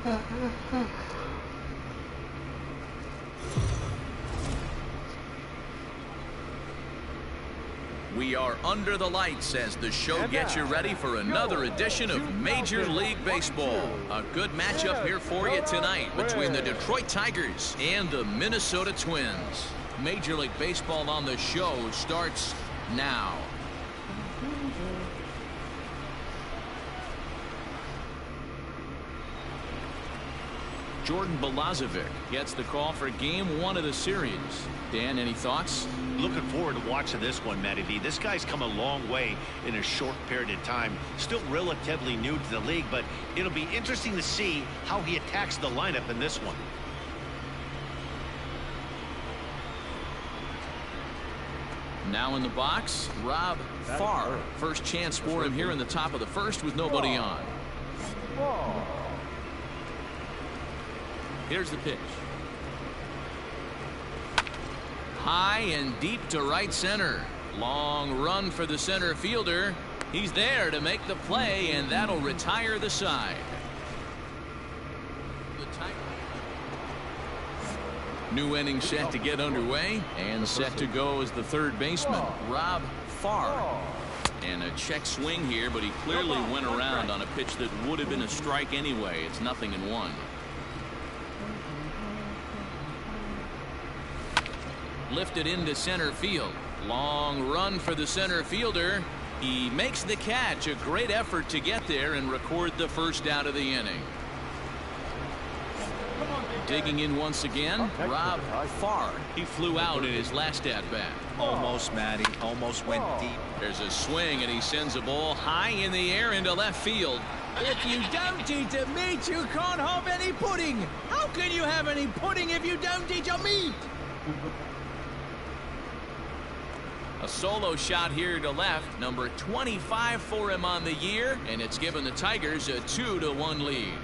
We are under the lights as the show gets you ready for another edition of Major League Baseball. A good matchup here for you tonight between the Detroit Tigers and the Minnesota Twins. Major League Baseball on the show starts now. Jordan Balazovic gets the call for game one of the series. Dan, any thoughts? Looking forward to watching this one, Matty V. This guy's come a long way in a short period of time. Still relatively new to the league, but it'll be interesting to see how he attacks the lineup in this one. Now in the box, Rob Farr. First chance for him here in the top of the first with nobody on. Here's the pitch. High and deep to right center. Long run for the center fielder. He's there to make the play, and that'll retire the side. New inning set to get underway, and set to go as the third baseman, Rob Farr. And a check swing here, but he clearly went around on a pitch that would have been a strike anyway. It's 0-1. Lifted into center field. Long run for the center fielder. He makes the catch. A great effort to get there and record the first out of the inning. Digging in once again, Rob Farr. He flew out in his last at-bat. Almost, Matty. Almost went deep. There's a swing, and he sends a ball high in the air into left field. If you don't eat a meat, you can't have any pudding. How can you have any pudding if you don't eat your meat? A solo shot here to left, number 25 for him on the year, and it's given the Tigers a 2-1 lead.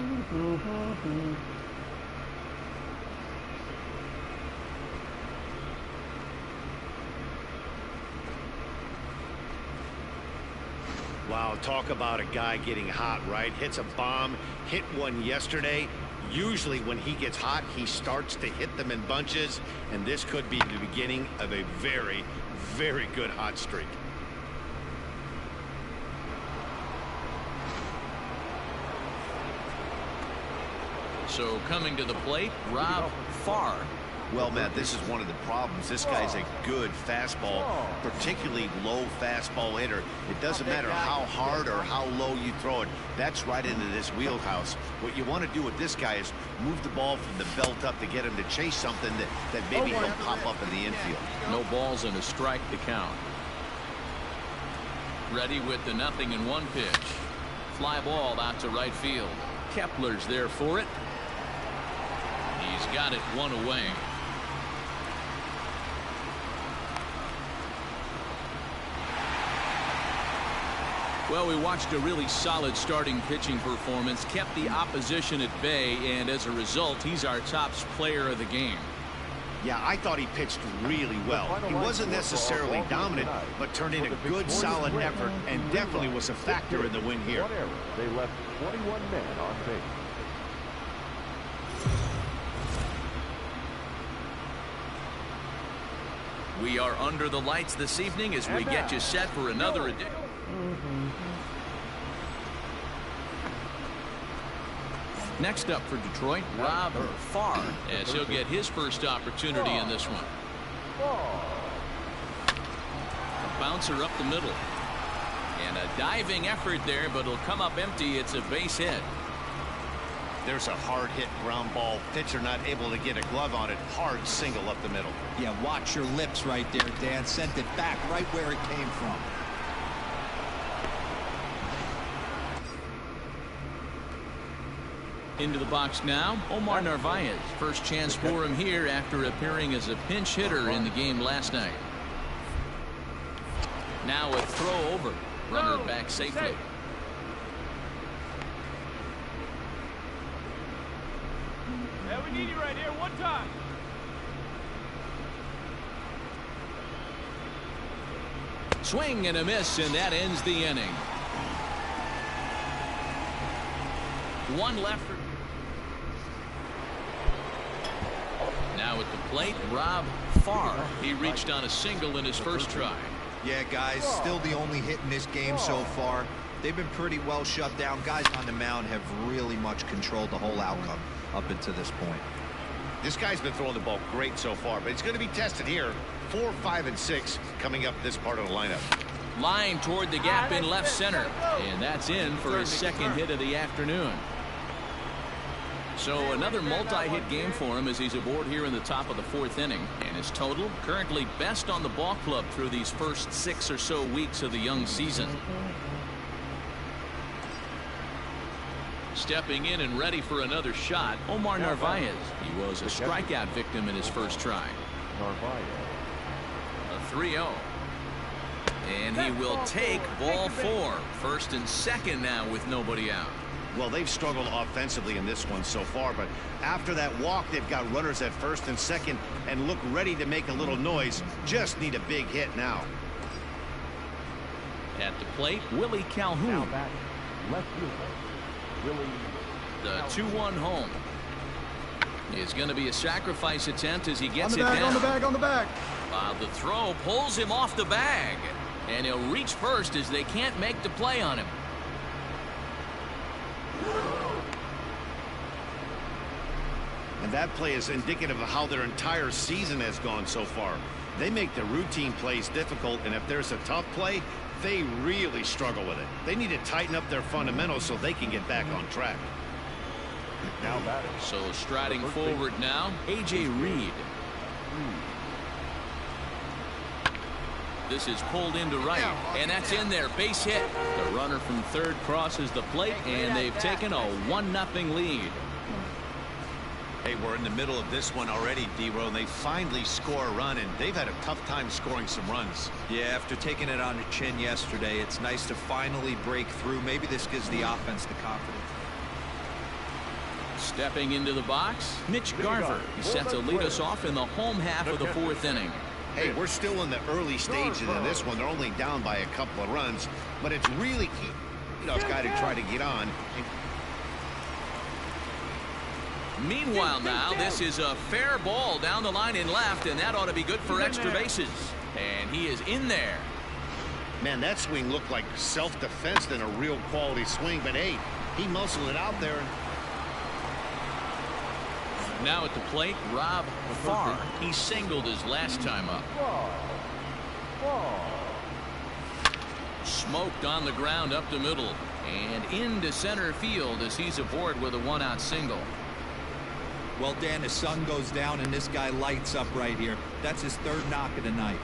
Wow, talk about a guy getting hot, right? Hits a bomb, hit one yesterday. Usually when he gets hot, he starts to hit them in bunches, and this could be the beginning of a very, very good hot streak. So coming to the plate, Rob Farr. Well, Matt, this is one of the problems. This guy's a good fastball, particularly low fastball hitter. It doesn't matter how hard or how low you throw it. That's right into this wheelhouse. What you want to do with this guy is move the ball from the belt up to get him to chase something that maybe he'll pop up in the infield. No balls and a strike to count. Ready with the 0-1 pitch. Fly ball out to right field. Kepler's there for it. He's got it one away. Well, we watched a really solid starting pitching performance, kept the opposition at bay, and as a result, he's our top player of the game. Yeah, I thought he pitched really well. He wasn't necessarily dominant, but turned in a good, solid effort, and definitely was a factor in the win here. They left 21 men on base. We are under the lights this evening as we get you set for another edition. Next up for Detroit, Rob Farr, as he'll get his first opportunity in this one. A bouncer up the middle. And a diving effort there, but it'll come up empty. It's a base hit. There's a hard hit ground ball. Pitcher not able to get a glove on it. Hard single up the middle. Yeah, watch your lips right there, Dan. Sent it back right where it came from. Into the box now, Omar Narvaez. First chance for him here after appearing as a pinch hitter in the game last night. Now a throw over. Runner back safely. Yeah, we need you right here. One time. Swing and a miss, and that ends the inning. One left. Now at the plate, Rob Farr. He reached on a single in his first try. Yeah, guys, still the only hit in this game so far. They've been pretty well shut down. Guys on the mound have really much controlled the whole outcome up until this point. This guy's been throwing the ball great so far, but he's going to be tested here. 4, 5, and 6 coming up this part of the lineup. Line toward the gap in left center. And that's in for his second hit of the afternoon. So another multi-hit game for him as he's aboard here in the top of the 4th inning. And his total currently best on the ball club through these first 6 or so weeks of the young season. Stepping in and ready for another shot, Omar Narvaez. He was a strikeout victim in his first try. A 3-0. And he will take ball 4. First and second now with nobody out. Well, they've struggled offensively in this one so far, but after that walk, they've got runners at first and second and look ready to make a little noise. Just need a big hit now. At the plate, Willie Calhoun. Left fielder, Willie. The 2-1 home. It's going to be a sacrifice attempt as he gets it down. On the bag. The throw pulls him off the bag. And he'll reach first as they can't make the play on him. And that play is indicative of how their entire season has gone so far. They make the routine plays difficult, and if there's a tough play, they really struggle with it. They need to tighten up their fundamentals so they can get back on track. Now batting. So striding forward now, A.J. Reed. This is pulled into right, and that's in there. Base hit. The runner from third crosses the plate, and they've taken a 1-0 lead. Hey, we're in the middle of this one already, D-Row, and they finally score a run, and they've had a tough time scoring some runs. Yeah, after taking it on the chin yesterday, it's nice to finally break through. Maybe this gives the offense the confidence. Stepping into the box, Mitch Garver. He set to lead us off in the home half of the 4th inning. Hey, we're still in the early stages of this one. They're only down by a couple of runs, but it's really key. You know, this guy to try to get on. Meanwhile now, this is a fair ball down the line in left, and that ought to be good for extra bases. And he is in there. Man, that swing looked like self-defense than a real quality swing, but hey, he muscled it out there. Now at the plate, Rob Farr. He singled his last time up. Smoked on the ground up the middle and into center field as he's aboard with a 1-out single. Well, Dan, the sun goes down and this guy lights up right here. That's his 3rd knock of the night.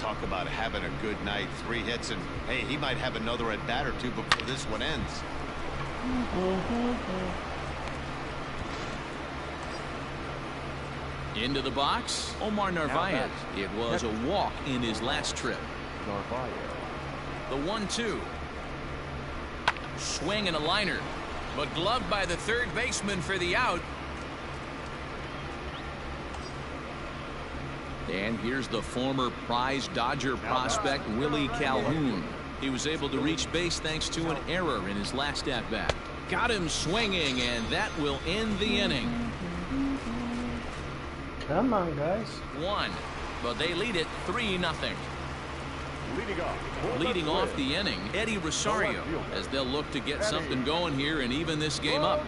Talk about having a good night. 3 hits, and hey, he might have another at bat or 2 before this one ends. Into the box, Omar Narvaez. It was a walk in his last trip. Narvaez. The 1-2. Swing and a liner, but gloved by the third baseman for the out. And here's the former prize Dodger prospect, Willie Calhoun. He was able to reach base thanks to an error in his last at-bat. Got him swinging, and that will end the inning. Come on, guys. 1, but they lead it 3-0. Leading off the inning, Eddie Rosario, as they'll look to get something going here and even this game up.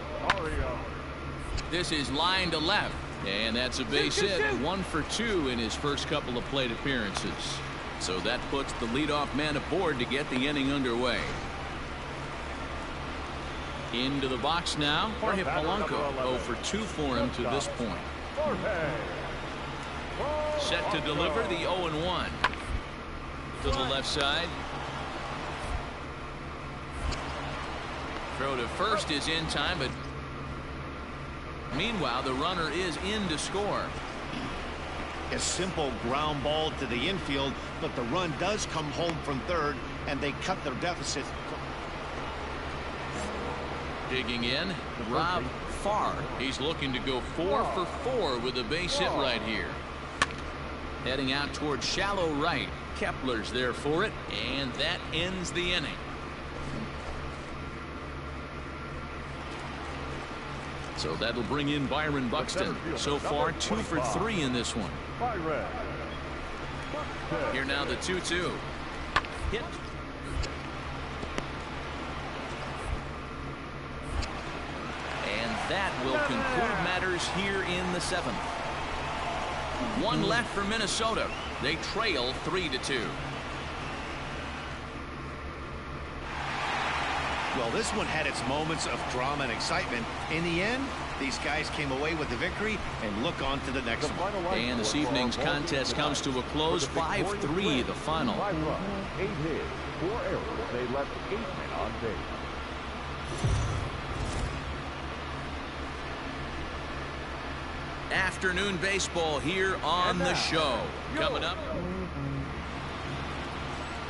This is line to left, and that's a base hit. 1 for 2 in his first couple of plate appearances. So that puts the leadoff man aboard to get the inning underway. Into the box now, Jorge Polanco. 0 for 2 for him to this point. Set to deliver the 0-1 to the left side. Throw to first is in time, but meanwhile the runner is in to score. A simple ground ball to the infield, but the run does come home from third, and they cut their deficit. Digging in, Rob Farr. He's looking to go 4 for 4 with a base hit right here. Heading out towards shallow right. Kepler's there for it, and that ends the inning. So that'll bring in Byron Buxton. So far, 2 for 3 in this one. Here now the 2-2. Hit. And that will conclude matters here in the 7th. 1 left for Minnesota. They trail 3-2. Well, this one had its moments of drama and excitement. In the end, these guys came away with the victory and look on to the next one. And this evening's contest comes to a close, 5-3 the final. 5 runs, 8 hits, 4 errors. They left 8 men on base. Afternoon baseball here on the show. Coming up,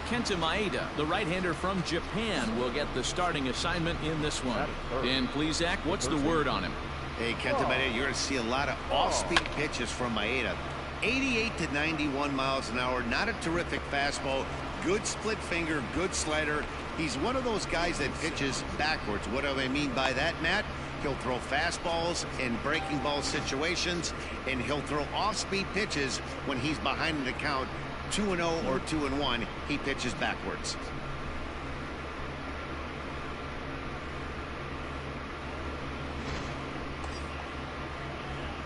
Kenta Maeda, the right-hander from Japan, will get the starting assignment in this one. And please, Zach, what's the word on him? Hey, Kenta Maeda, you're going to see a lot of off-speed pitches from Maeda. 88 to 91 miles an hour, not a terrific fastball, good split finger, good slider. He's one of those guys that pitches backwards. What do I mean by that, Matt? He'll throw fastballs in breaking ball situations, and he'll throw off-speed pitches when he's behind in the count. 2-0 or 2-1, he pitches backwards.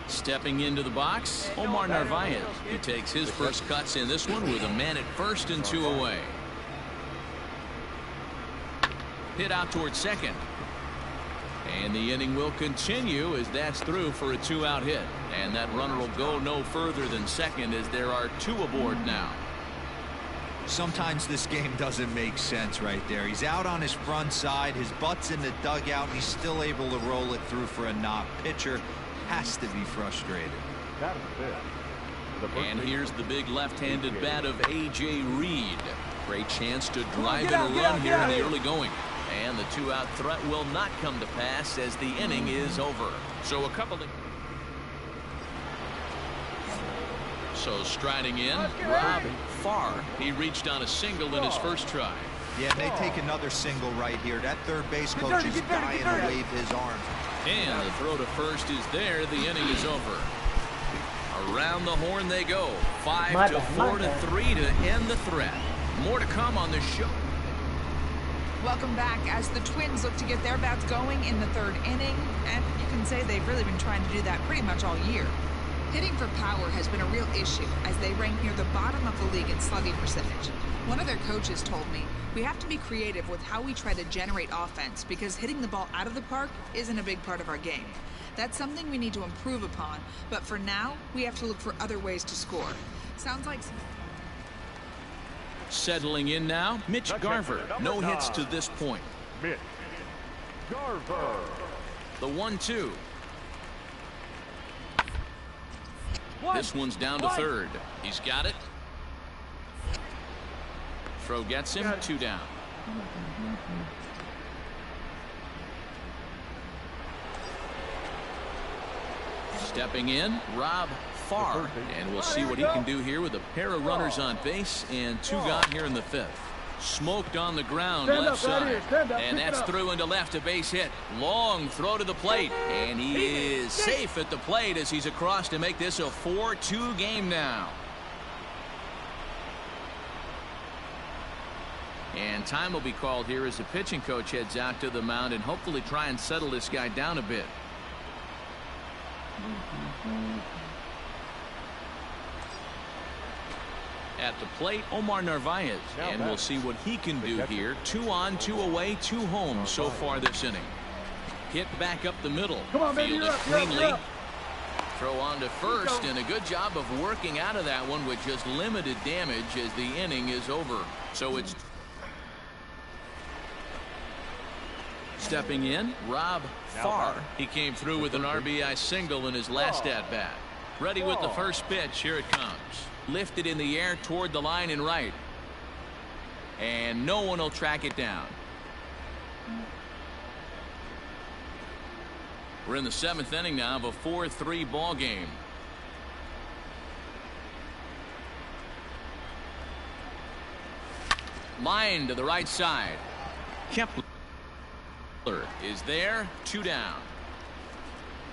Stepping into the box, Omar Narvaez. He takes his first cuts in this one with a man at first and 2 away. Hit out towards second. And the inning will continue as that's through for a 2-out hit. And that runner will go no further than second as there are 2 aboard now. Sometimes this game doesn't make sense right there. He's out on his front side, his butt's in the dugout, and he's still able to roll it through for a knock. Pitcher has to be frustrated. And here's the big left-handed bat of A.J. Reed. Great chance to drive in a run here in the early going. And the 2-out threat will not come to pass as the inning is over. So a couple of... So striding in, Rob Farr. He reached on a single in his first try. Yeah, and they take another single right here. That third base coach is dying to wave his arms. And the throw to first is there. The inning is over. Around the horn they go. 5 to 4 to 3 to end the threat. More to come on this show. Welcome back as the Twins look to get their bats going in the 3rd inning, and you can say they've really been trying to do that pretty much all year. Hitting for power has been a real issue as they rank near the bottom of the league in slugging percentage. One of their coaches told me, we have to be creative with how we try to generate offense because hitting the ball out of the park isn't a big part of our game. That's something we need to improve upon, but for now, we have to look for other ways to score. Sounds like... Settling in now, Mitch Garver. No hits to this point. Mitch Garver. The 1-2. This one's down to third. He's got it. Throw gets him. 2 down. Stepping in, Rob Farr, and we'll see what he can do here with a pair of runners on base and 2 gone here in the 5th. Smoked on the ground left side, and that's through into left, a base hit. Long throw to the plate, and he is safe at the plate as he's across to make this a 4-2 game now. And time will be called here as the pitching coach heads out to the mound and hopefully try and settle this guy down a bit. At the plate, Omar Narvaez, and we'll see what he can do here. 2 on, 2 away, 2 home so far this inning. Hit back up the middle. Fielded cleanly. Throw on to first, and a good job of working out of that one with just limited damage as the inning is over. So it's stepping in, Rob Farr. He came through with an RBI single in his last at-bat. Ready with the first pitch. Here it comes. Lifted in the air toward the line and right. And no one will track it down. We're in the 7th inning now of a 4-3 ball game. Line to the right side. Kepler is there. 2 down.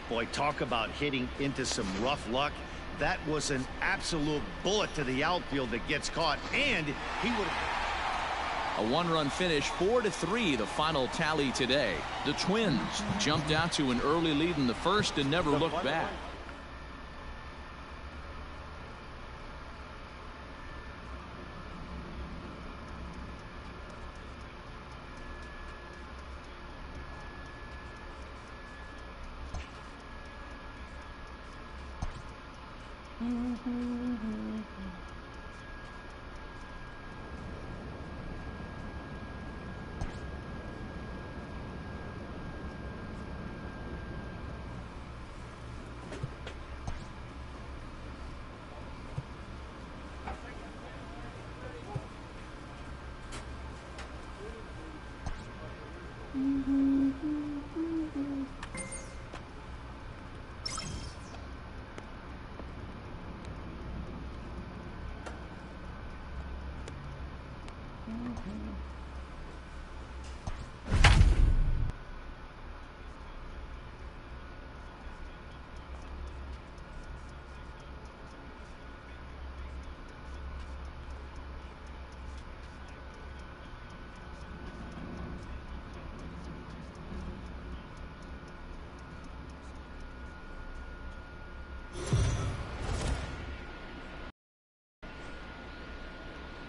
Boy, talk about hitting into some rough luck. That was an absolute bullet to the outfield that gets caught, and he would. A one-run finish, 4-3, the final tally today. The Twins jumped out to an early lead in the first and never looked back.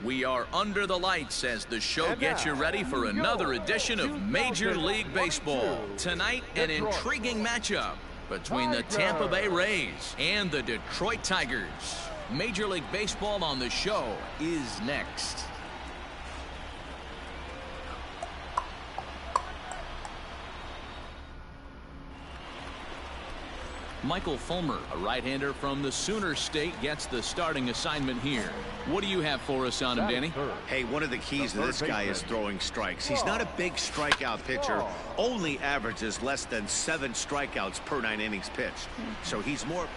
We are under the lights as the show gets you ready for another edition of Major League Baseball. Tonight, an intriguing matchup between the Tampa Bay Rays and the Detroit Tigers. Major League Baseball on the show is next. Michael Fulmer, a right-hander from the Sooner State, gets the starting assignment here. What do you have for us on him, Danny? Hey, one of the keys to this guy is throwing strikes. He's not a big strikeout pitcher, only averages less than 7 strikeouts per 9 innings pitched. So he's more.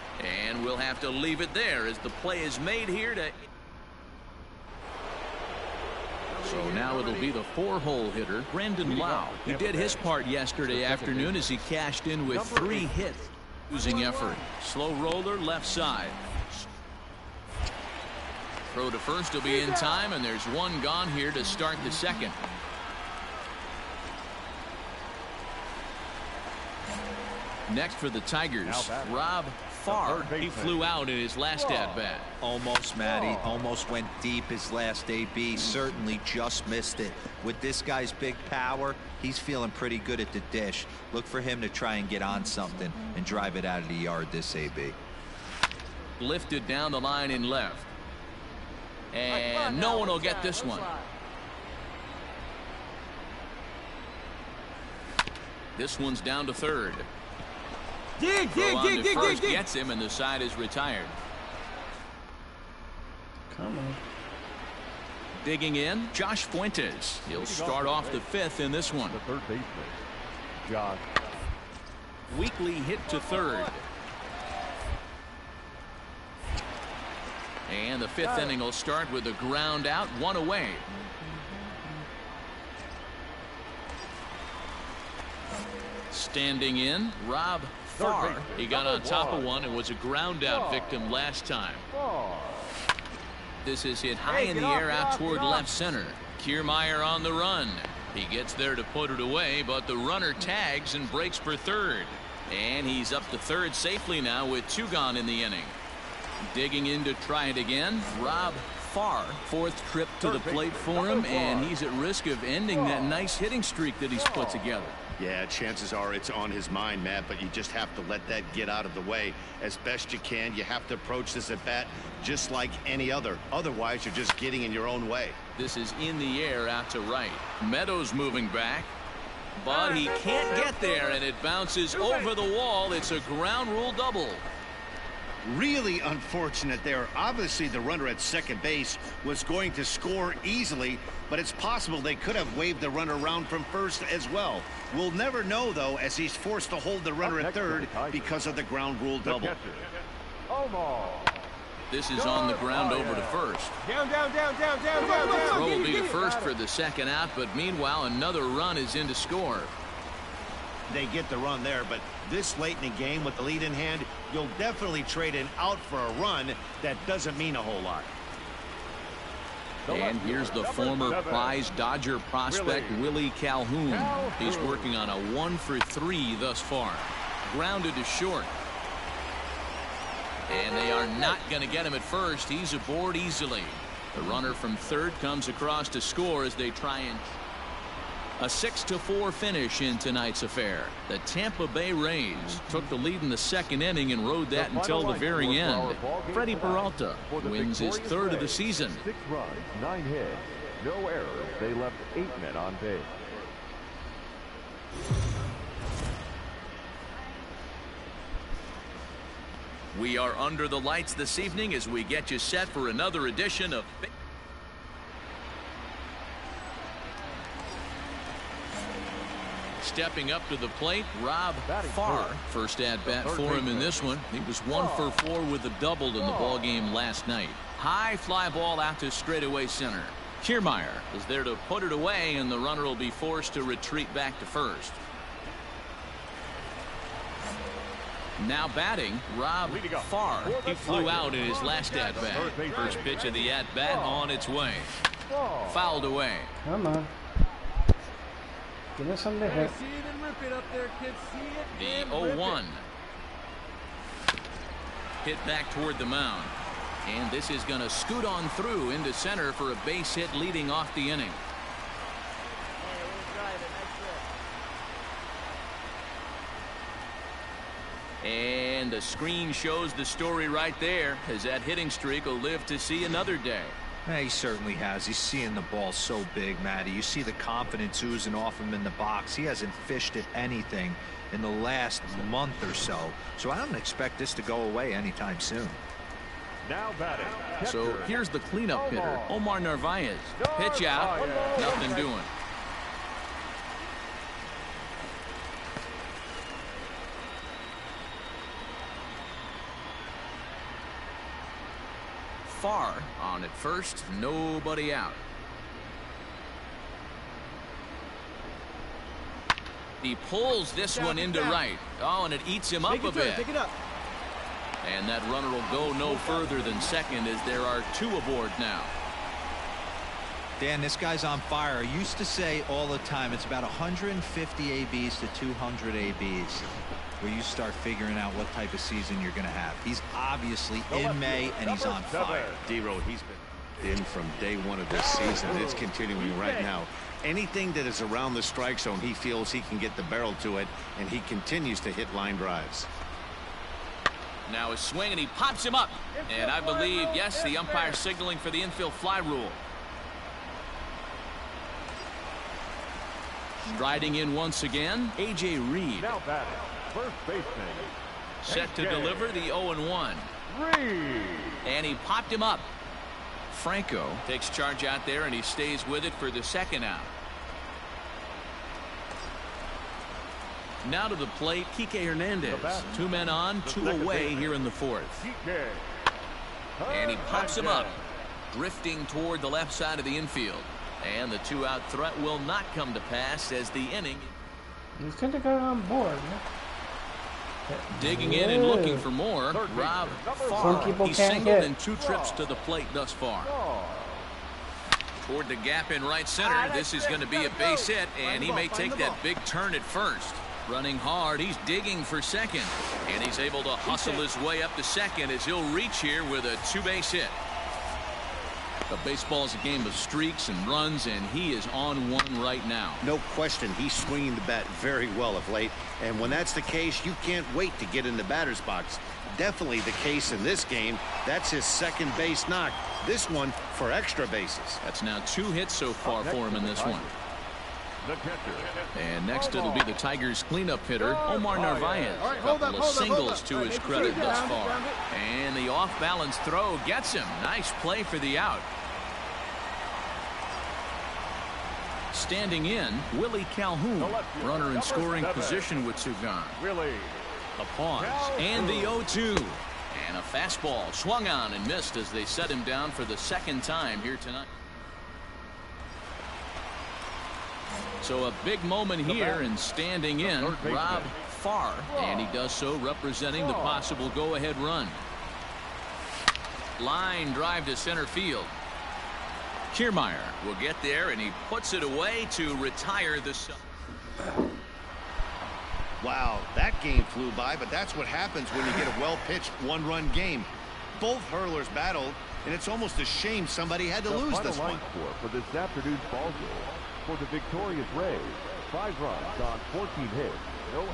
And we'll have to leave it there as the play is made here to. So now it'll be the 4-hole hitter, Brandon Lau. He did his part yesterday afternoon as he cashed in with 3 hits. Losing effort. Slow roller left side. Throw to first will be in time, and there's one gone here to start the second. Next for the Tigers, Rob Farr. He flew out in his last at-bat. Almost, Matty. Almost went deep his last AB. Certainly just missed it. With this guy's big power, he's feeling pretty good at the dish. Look for him to try and get on something and drive it out of the yard this AB. Lifted down the line in left. And no one will get this one. This one's down to third. Dig, first gets him, and the side is retired. Come on. Digging in, Josh Fuentes. He'll start off the 5th in this one. The third baseman, Josh. Weekly hit to third. And the 5th inning will start with a ground out, 1 away. Standing in, Rob Farr. He got on top of one and was a ground out victim last time. This is hit high in the air out toward left center. Kiermaier on the run. He gets there to put it away, but the runner tags and breaks for third. And he's up to third safely now with 2 gone in the inning. Digging in to try it again, Rob Farr. 4th trip to the plate for him, and he's at risk of ending that nice hitting streak that he's put together. Yeah, chances are it's on his mind, Matt, but you just have to let that get out of the way as best you can. You have to approach this at bat just like any other. Otherwise, you're just getting in your own way. This is in the air out to right. Meadows moving back, but he can't get there, and it bounces over the wall. It's a ground rule double. Really unfortunate there. Obviously, the runner at second base was going to score easily, but it's possible they could have waved the runner around from first as well. We'll never know, though, as he's forced to hold the runner at third because of the ground rule double. This is on the ground over to first. Down. Throw will be to first for the second out, but meanwhile, another run is in to score. they get the run there. But this late in the game with the lead in hand, you'll definitely trade an out for a run that doesn't mean a whole lot. And here's the former prize Dodger prospect, Willie Calhoun. He's working on a 1-for-3 thus far. Grounded to short. And they are not going to get him at first. He's aboard easily. The runner from third comes across to score as they try and... A 6-4 finish in tonight's affair. The Tampa Bay Rays took the lead in the second inning and rode that until the very end. Freddie Peralta wins his third of the season. 6 runs, 9 hits, no errors. They left 8 men on base. We are under the lights this evening as we get you set for another edition of... Stepping up to the plate, Rob Farr. First at bat for him in this one. He was 1-for-4 with a double in the ball game last night. High fly ball out to straightaway center. Kiermaier is there to put it away, and the runner will be forced to retreat back to first. Now batting, Rob Farr. He flew out in his last at bat. First pitch of the at bat on its way. Fouled away. Come on. Give us something to hit. The 0-1. Hit back toward the mound. And this is going to scoot on through into center for a base hit leading off the inning. And the screen shows the story right there, as that hitting streak will live to see another day. He certainly has. He's seeing the ball so big, Matty. You see the confidence oozing off him in the box. He hasn't fished at anything in the last month or so. So I don't expect this to go away anytime soon. Now batting. So here's the cleanup hitter, Omar Narvaez. Pitch out, nothing doing. Farr on at first, nobody out. He pulls this one into right. Oh, and it eats him up a bit. And that runner will go no further than second, as there are 2 aboard now. Dan, this guy's on fire. I used to say all the time it's about 150 ABs to 200 ABs where you start figuring out what type of season you're going to have. He's obviously in May, and he's on fire. D-Row, he's been in from day one of this season. It's continuing right now. Anything that is around the strike zone, he feels he can get the barrel to it, and he continues to hit line drives. Now a swing, and he pops him up. And I believe, yes, the umpire signaling for the infield fly rule. Striding in once again, A.J. Reed. Now batting. First baseman. Set to deliver the 0-1. Reed. And he popped him up. Franco takes charge out there, and he stays with it for the second out. Now to the plate, Kike Hernandez. 2 men on, 2 away here in the 4th. And he pops him up, drifting toward the left side of the infield. And the 2-out threat will not come to pass as the inning. He's going to go on board. Digging in and looking for more, Rob Farr. He's singled in 2 trips to the plate thus far. Toward the gap in right center. This is going to be a base hit, and he may take that big turn at first. Running hard, he's digging for second, and he's able to hustle his way up to second as he'll reach here with a 2-base hit. But baseball is a game of streaks and runs, and he is on one right now. No question, he's swinging the bat very well of late, and when that's the case, you can't wait to get in the batter's box. Definitely the case in this game. That's his second base knock. This one for extra bases. That's now 2 hits so far for him in this one. And next it'll be the Tigers cleanup hitter, Omar Narvaez. A couple of singles to his credit thus far. And the off-balance throw gets him. Nice play for the out. Standing in, Willie Calhoun. Runner in scoring position with 2 gone. A pause. And the 0-2. And a fastball swung on and missed as they set him down for the second time here tonight. So a big moment here, and standing in, Rob Farr, and he does so representing the possible go-ahead run. Line drive to center field. Kiermaier will get there, and he puts it away to retire the. Wow, that game flew by, but that's what happens when you get a well-pitched one-run game. Both hurlers battled, and it's almost a shame somebody had to lose this one. Score for this afternoon's ball game for the victorious Rays: 5 runs on 14 hits, no errors.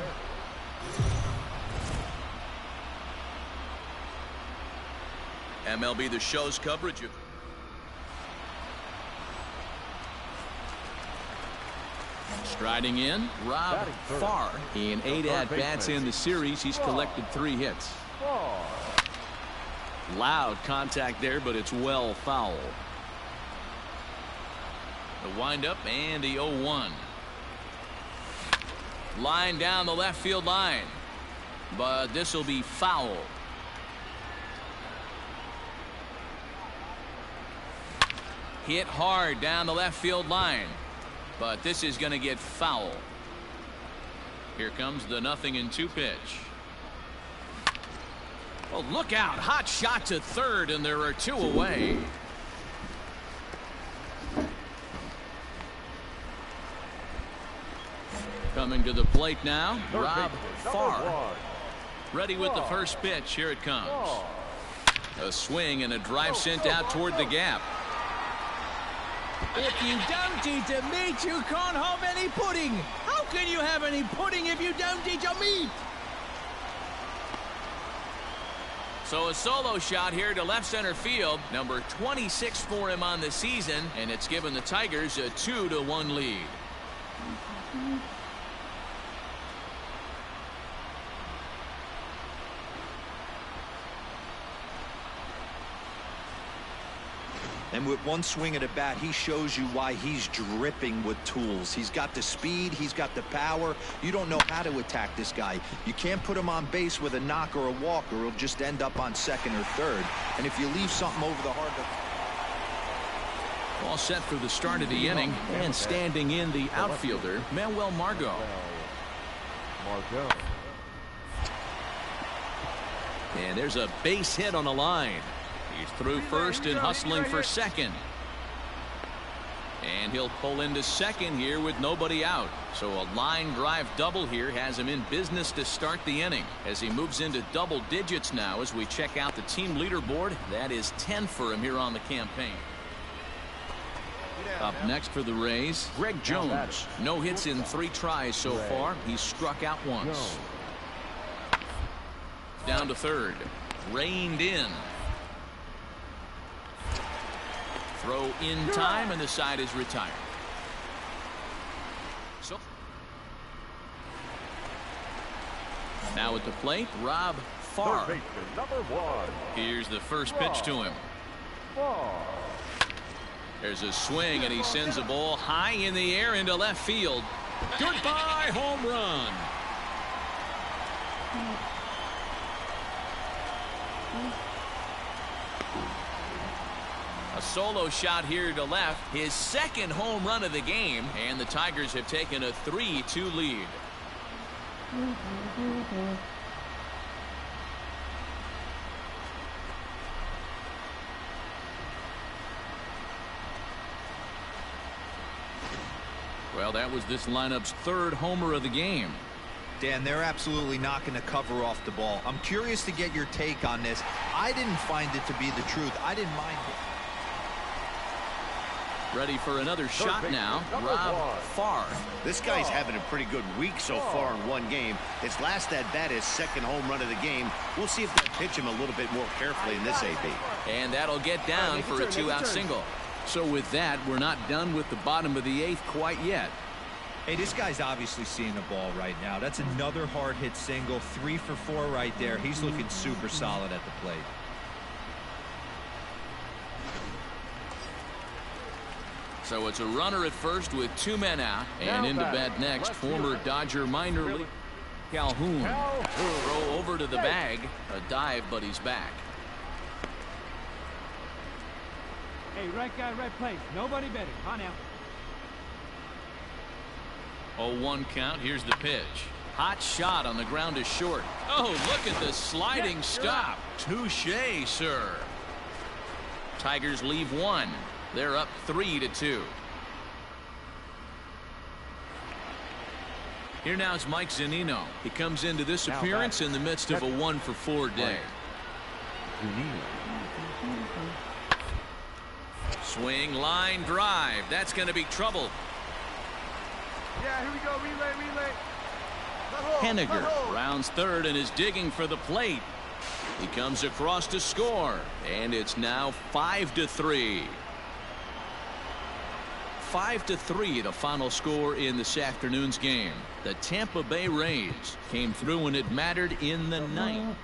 MLB The Show's coverage of. Striding in, Rob Farr. In 8 at-bats in the series, he's collected 3 hits. Loud contact there, but it's well foul. The windup and the 0-1. Line down the left field line, but this will be foul. Hit hard down the left field line, but this is going to get foul. Here comes the 0-2 pitch. Oh, look out. Hot shot to third, and there are 2 away. Coming to the plate now, Rob Farr. Ready with the first pitch. Here it comes. A swing and a drive sent out toward the gap. If you don't eat the meat, you can't have any pudding. How can you have any pudding if you don't eat your meat? So a solo shot here to left center field. Number 26 for him on the season, and it's given the Tigers a 2-1 lead. And with one swing at a bat, he shows you why he's dripping with tools. He's got the speed, he's got the power. You don't know how to attack this guy. You can't put him on base with a knock or a walk, or he'll just end up on second or third. And if you leave something over the heart of... All set for the start of the inning, and standing in the outfielder, Manuel Margot. And there's a base hit on the line. He's through first and hustling for second. And he'll pull into second here with nobody out. So a line drive double here has him in business to start the inning, as he moves into double digits now as we check out the team leaderboard. That is 10 for him here on the campaign. Up next for the Rays, Greg Jones. No hits in 3 tries so far. He's struck out once. Down to third. Reined in. Throw in time, and the side is retired. So now at the plate, Rob Farr. Here's the first pitch to him. There's a swing, and he sends a ball high in the air into left field. Goodbye, home run. A solo shot here to left, his second home run of the game, and the Tigers have taken a 3-2 lead. Well, that was this lineup's 3rd homer of the game. Dan, they're absolutely not going to cover off the ball. I'm curious to get your take on this. I didn't find it to be the truth. I didn't mind it. Ready for another shot now, Rob Farr. This guy's having a pretty good week so far in one game. His last at bat is 2nd home run of the game. We'll see if they pitch him a little bit more carefully in this AB. And that'll get down for a 2-out single. So with that, we're not done with the bottom of the 8th quite yet. Hey, this guy's obviously seeing the ball right now. That's another hard hit single. 3 for 4 right there. He's looking super solid at the plate. So it's a runner at first with 2 men out, and into bat next, former Dodger minor league Calhoun. Throw over to the bag, a dive, but he's back. Hey, right guy, right place. Nobody better. On now. 0-1 count. Here's the pitch. Hot shot on the ground is short. Oh, look at the sliding stop. Touché, sir. Tigers leave one. They're up 3-2. Here now is Mike Zunino. He comes into this appearance in the midst of a 1-for-4 day. Swing, line, drive. That's going to be trouble. Yeah, here we go. Relay. Henniger rounds third and is digging for the plate. He comes across to score, and it's now 5-3. 5-3, the final score in this afternoon's game. The Tampa Bay Rays came through when it mattered in the ninth.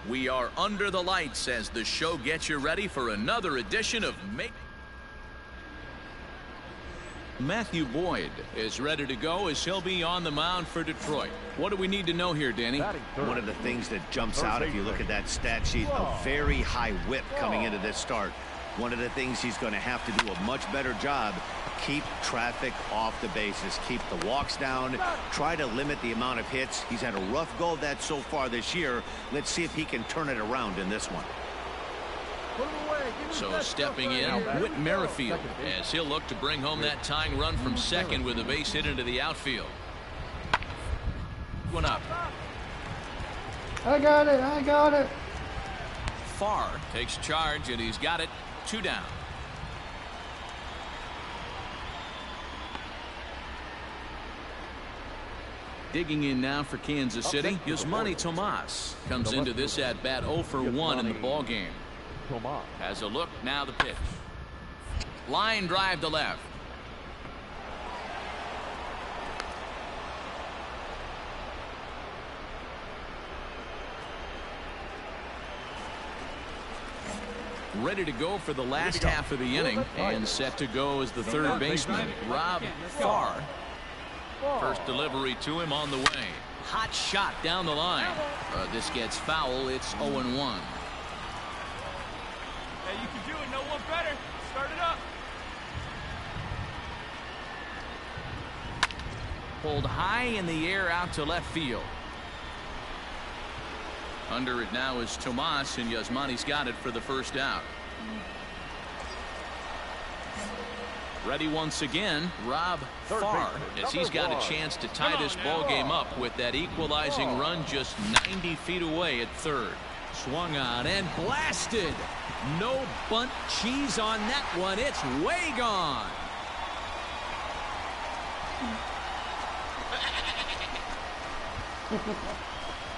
We are under the lights as the show gets you ready for another edition of Matthew Boyd is ready to go as he'll be on the mound for Detroit. What do we need to know here, Danny? One of the things that jumps out if you look at that stat sheet, a very high whip coming into this start. One of the things he's going to have to do a much better job, keep traffic off the bases, keep the walks down, try to limit the amount of hits. He's had a rough go of that so far this year. Let's see if he can turn it around in this one. So stepping in, Whit Merrifield, as he'll look to bring home that tying run from second with a base hit into the outfield. One up. I got it. Farr takes charge, and he's got it. 2 down. Digging in now for Kansas City, Yasmani Tomas comes into this at bat 0-for-1 in the ball game. Has a look, now the pitch. Line drive to left. Ready to go for the last half of the inning, and set to go as the third baseman, Rob Farr. First delivery to him on the way. Hot shot down the line. This gets foul. It's 0-1. Hey, you can do it. No one better. Start it up. Pulled high in the air out to left field. Under it now is Tomas, and Yasmani's got it for the first out. Ready once again, Rob Farr, as he's got a chance to tie this ball game up with that equalizing run just 90 feet away at third. Swung on and blasted. No bunt cheese on that one. It's way gone.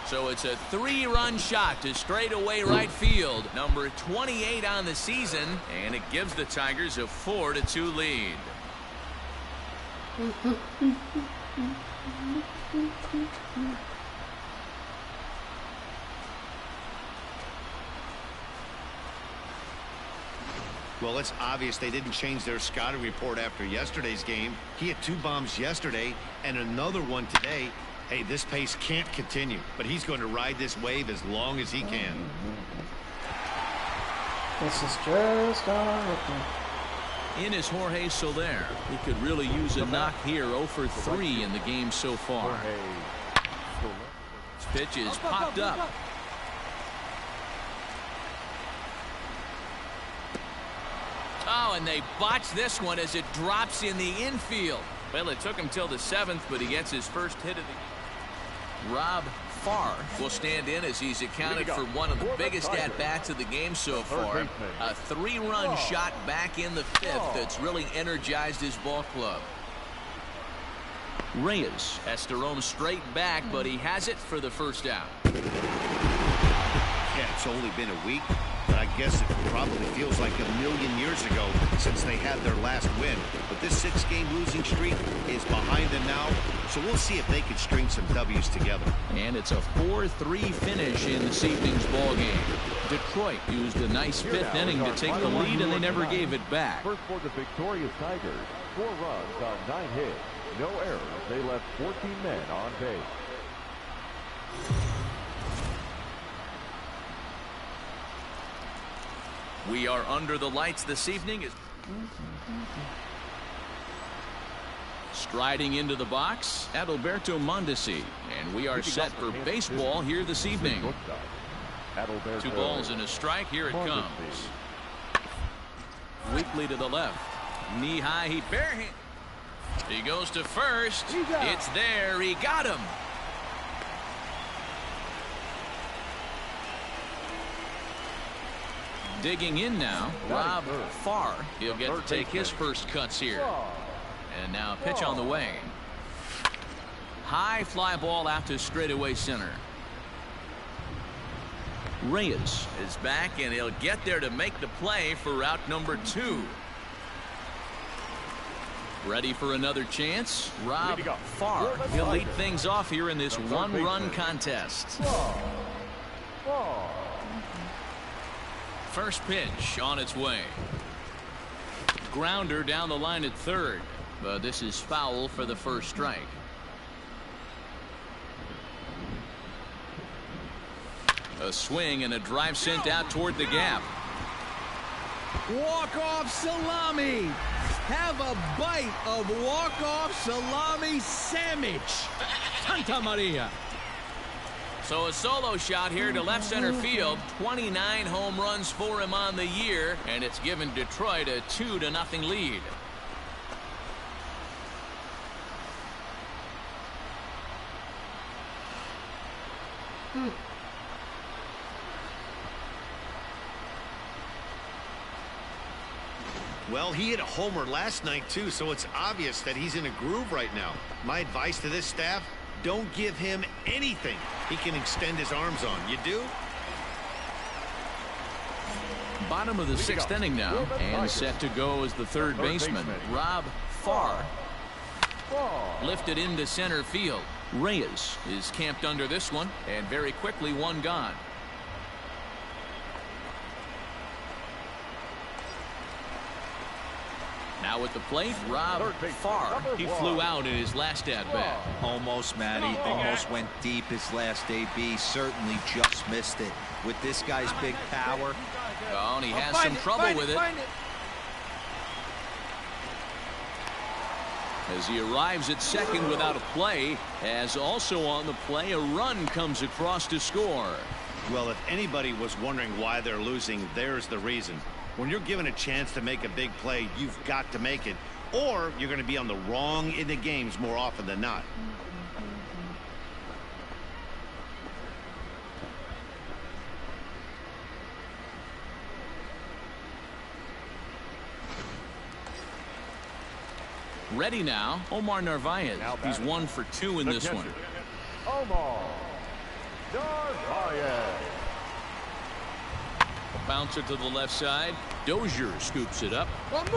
So it's a 3-run shot to straightaway right field, number 28 on the season, and it gives the Tigers a 4-2 lead. Well, it's obvious they didn't change their scouting report after yesterday's game. He had 2 bombs yesterday and another one today. Hey, this pace can't continue, but he's going to ride this wave as long as he can. This is just unlucky. In is Jorge Soler. He could really use a knock here. 0 for 3 in the game so far. This pitch is popped up. Oh, and they botch this one as it drops in the infield. Well, it took him till the 7th, but he gets his first hit of the game. Rob Farr will stand in as he's accounted for one of the biggest at-bats of the game so far. A 3-run shot back in the 5th that's really energized his ball club. Reyes has to roam straight back, but he has it for the first out. Yeah, it's only been a week, but I guess it probably feels like a million years ago since they had their last win. But this 6-game losing streak is behind them now, so we'll see if they can string some W's together. And it's a 4-3 finish in this evening's ball game. Detroit used a nice 5th inning to take the lead, and they never gave it back. First for the victorious Tigers, 4 runs on 9 hits, no errors. They left 14 men on base. We are under the lights this evening. Striding into the box, Adalberto Mondesi, and we are set for baseball here this evening. 2 balls and a strike. Here it comes. Weakly to the left. Knee high, he barehand. He goes to first. It's there. He got him. Digging in now, Rob Farr. He'll get to take his first cuts here. And now a pitch on the way. High fly ball out to straightaway center. Reyes is back, and he'll get there to make the play for route number 2. Ready for another chance? Rob Farr. He'll lead things off here in this 1-run contest. First pitch on its way. Grounder down the line at third, but this is foul for the first strike. A swing and a drive sent out toward the gap. Walk-off salami. Have a bite of walk-off salami sandwich. Santa Maria. So a solo shot here to left center field. 29 home runs for him on the year, and it's given Detroit a 2-0 lead. Well, he hit a homer last night, too, so it's obvious that he's in a groove right now. My advice to this staff, don't give him anything he can extend his arms on. You do? Bottom of the 6th inning now, and set to go as the third baseman, Rob Farr. Lifted into center field. Reyes is camped under this one, and very quickly one gone. Now at the plate, Rob Farr. He flew out in his last at-bat. Almost, Matty. Almost went deep his last AB. Certainly just missed it. With this guy's big power. Oh, and he has some trouble with it. As he arrives at second without a play, as also on the play, a run comes across to score. Well, if anybody was wondering why they're losing, there's the reason. When you're given a chance to make a big play, you've got to make it, or you're going to be on the wrong end of games more often than not. Ready now, Omar Narvaez. He's 1 for 2 in this one. Omar Narvaez. Bouncer to the left side. Dozier scoops it up.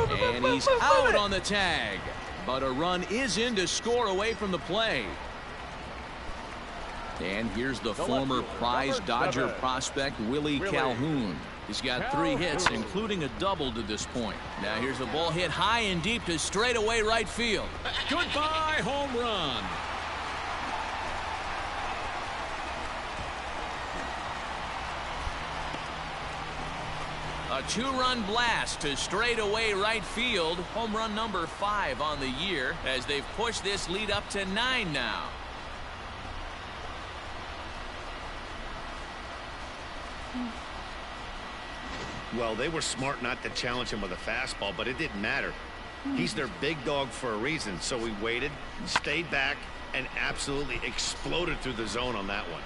And he's out on the tag. But a run is in to score away from the play. And here's the former prize Dodger prospect, Willie Calhoun. He's got 3 hits, including a double to this point. Now here's a ball hit high and deep to straightaway right field. Goodbye, home run. A 2-run blast to straightaway right field. Home run number 5 on the year as they've pushed this lead up to 9 now. Well, they were smart not to challenge him with a fastball, but it didn't matter. He's their big dog for a reason, so he waited, stayed back, and absolutely exploded through the zone on that one.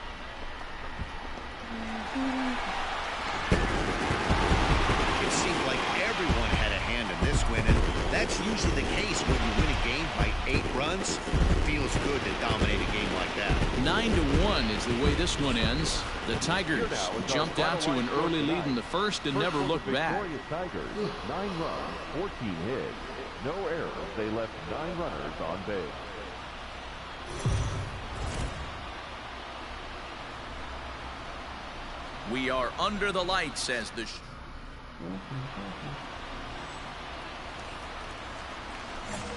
It seemed like everyone had a hand in this win, and that's usually the case when you win a game by 8 runs. It feels good to dominate a game like that. 9-1 is the way this one ends. The Tigers jumped out to an early lead in the first and never looked back. Tigers, 9 runs, 14 hits, no errors. They left 9 runners on base. We are under the lights, says the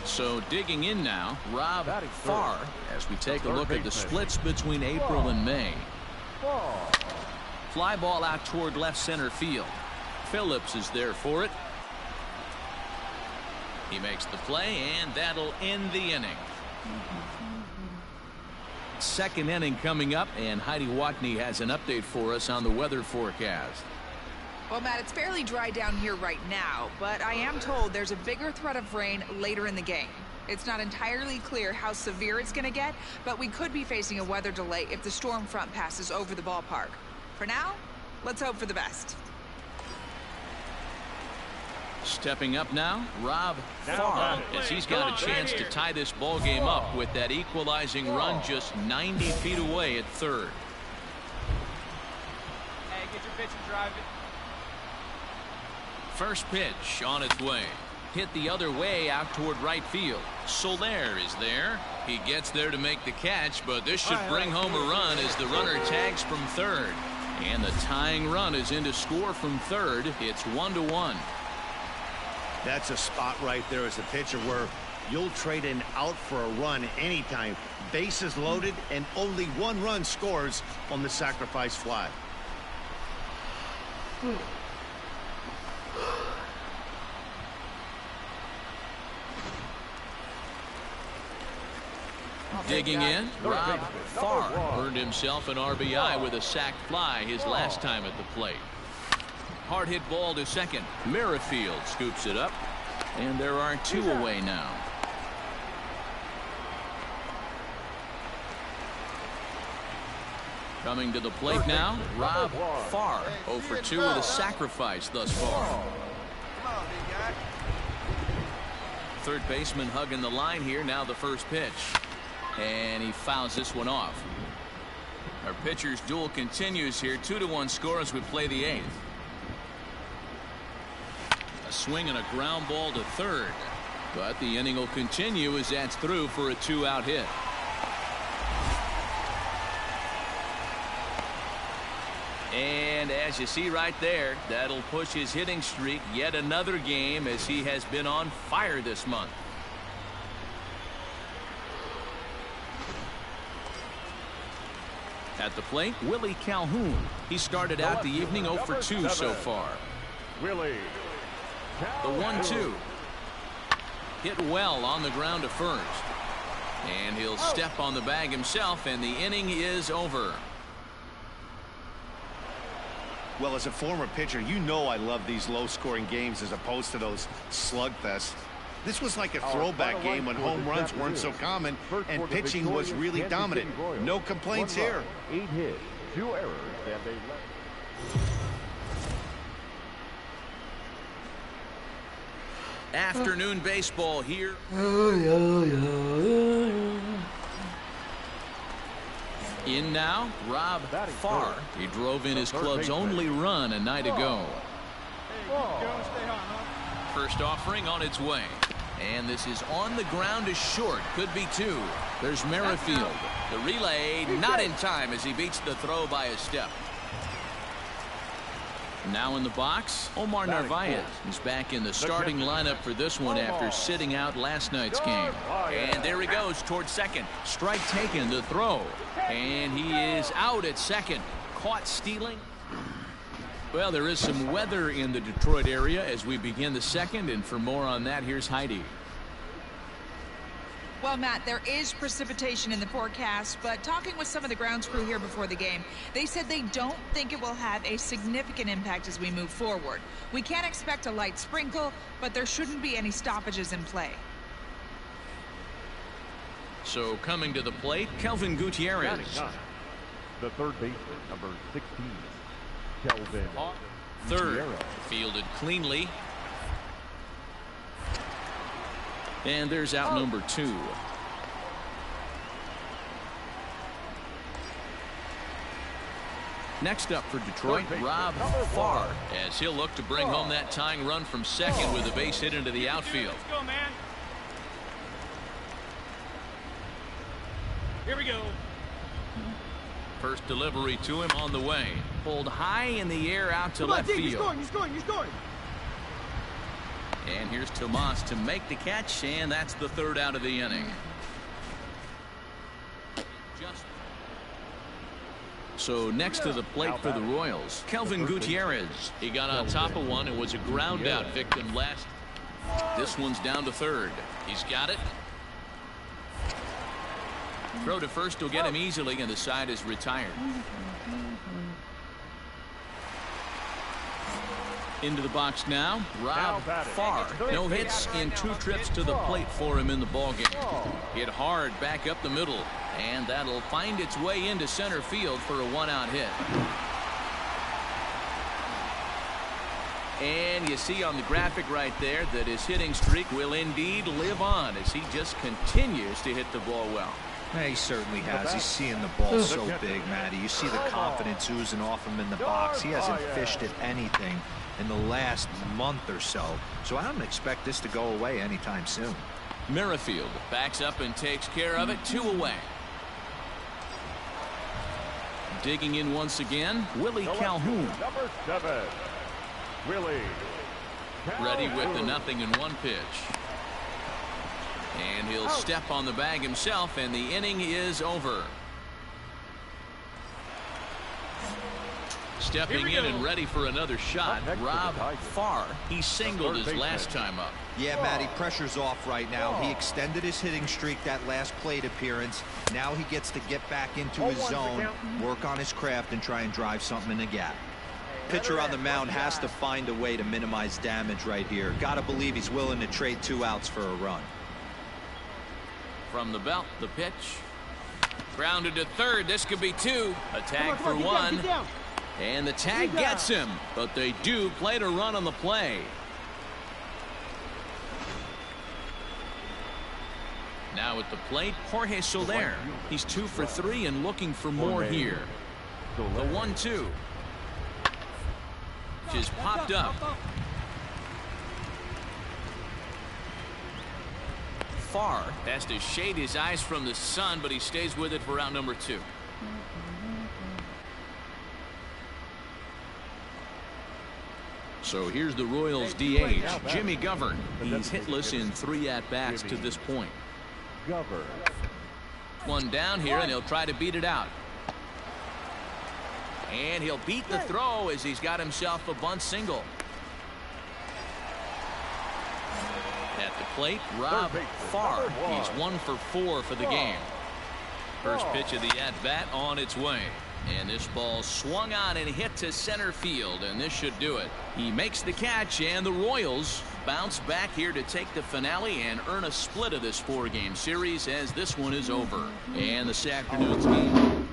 So digging in now, Rob Farr, as we take a look at the splits between April and May. Fly ball out toward left center field. Phillips is there for it. He makes the play, and that'll end the inning. Second inning coming up, and Heidi Watney has an update for us on the weather forecast. Well, Matt, it's fairly dry down here right now, but I am told there's a bigger threat of rain later in the game. It's not entirely clear how severe it's going to get, but we could be facing a weather delay if the storm front passes over the ballpark. For now, let's hope for the best. Stepping up now, Rob Farr, as he's got a chance to tie this ball game up with that equalizing run just 90 feet away at third. Hey, get your pitch and drive it. First pitch on its way. Hit the other way out toward right field. Soler is there. He gets there to make the catch, but this should bring home a run as the runner tags from third. And the tying run is in to score from third. It's 1-1. That's a spot right there as a pitcher where you'll trade an out for a run anytime. Bases loaded, and only 1 run scores on the sacrifice fly. Digging in, Rob Farr earned himself an RBI with a sac fly his last time at the plate. Hard hit ball to second. Merrifield scoops it up, and there are 2 away now. Coming to the plate now, Rob Farr, 0 for 2 with a sacrifice thus far. Third baseman hugging the line here. Now the first pitch, and he fouls this one off. Our pitcher's duel continues here. 2-1 score as we play the 8th. A swing and a ground ball to third, but the inning will continue as that's through for a 2-out hit. And as you see right there, that'll push his hitting streak yet another game as he has been on fire this month. At the plate, Willie Calhoun. He started out the evening 0 for 2 so far. Willie. The 1-2. Hit well on the ground to first. And he'll step on the bag himself, and the inning is over. Well, as a former pitcher, you know I love these low-scoring games as opposed to those slugfests. This was like a throwback game when home runs weren't so common and pitching was really dominant. No complaints here. 8 hits, 2 errors, and they Afternoon baseball here. In now, Rob Farr. He drove in his club's only run a night ago. First offering on its way. And this is on the ground is short. Could be 2. There's Merrifield. The relay not in time as he beats the throw by a step. Now in the box, Omar Narvaez is back in the starting lineup for this one after sitting out last night's game. And there he goes towards second. Strike taken to throw. And he is out at second. Caught stealing. Well, there is some weather in the Detroit area as we begin the second, and for more on that, here's Heidi. Well, Matt, there is precipitation in the forecast, but talking with some of the grounds crew here before the game, they said they don't think it will have a significant impact as we move forward. We can't expect a light sprinkle, but there shouldn't be any stoppages in play. So coming to the plate, Kelvin Gutierrez. The third baseman, number 16, Kelvin Third, Gutierrez. fielded cleanly. And there's out number 2. Next up for Detroit, Rob Farr, as he'll look to bring home that tying run from second with a base hit into the outfield. Let's go, man. Here we go. First delivery to him on the way. Pulled high in the air out to left field. He's scoring. And here's Tomas to make the catch, and that's the third out of the inning. So next to the plate for the Royals, Kelvin Gutierrez. He got on top of one and was a ground out victim last. This one's down to third. He's got it. Throw to first will get him easily, and the side is retired. Into the box now, Rob Farr. No hits in 2 trips to the plate for him in the ballgame. Hit hard back up the middle, and that'll find its way into center field for a 1-out hit. And you see on the graphic right there that his hitting streak will indeed live on as he just continues to hit the ball well. Yeah, he certainly has. He's seeing the ball so big, Matty. You see the confidence oozing off him in the box. He hasn't fished at anything in the last month or so. So I don't expect this to go away anytime soon. Merrifield backs up and takes care of it. 2 away. Digging in once again, Willie Calhoun. Number 7, Willie Ready with the 0-1 pitch. And he'll step on the bag himself, and the inning is over. Stepping in and ready for another shot, Rob Farr. He singled his last time up. Yeah, Matty, pressure's off right now. He extended his hitting streak that last plate appearance. Now he gets to get back into his zone, work on his craft, and try and drive something in the gap. Pitcher on the mound has to find a way to minimize damage right here. Gotta believe he's willing to trade 2 outs for a run. From the belt, the pitch. Grounded to third. This could be 2. A tag for 1. And the tag gets him, but they do play to run on the play. Now at the plate, Jorge Soler. He's 2 for 3 and looking for more here. The 1-2. Just popped up. Farr has to shade his eyes from the sun, but he stays with it for out number 2. So here's the Royals DH, Jimmy Govern. He's hitless in 3 at-bats to this point. Govern. One down here, and he'll try to beat it out. And he'll beat the throw as he's got himself a bunt single. At the plate, Rob Farr. He's 1 for 4 for the game. First pitch of the at-bat on its way. And this ball swung on and hit to center field, and this should do it. He makes the catch, and the Royals bounce back here to take the finale and earn a split of this 4-game series as this one is over. And this afternoon's game.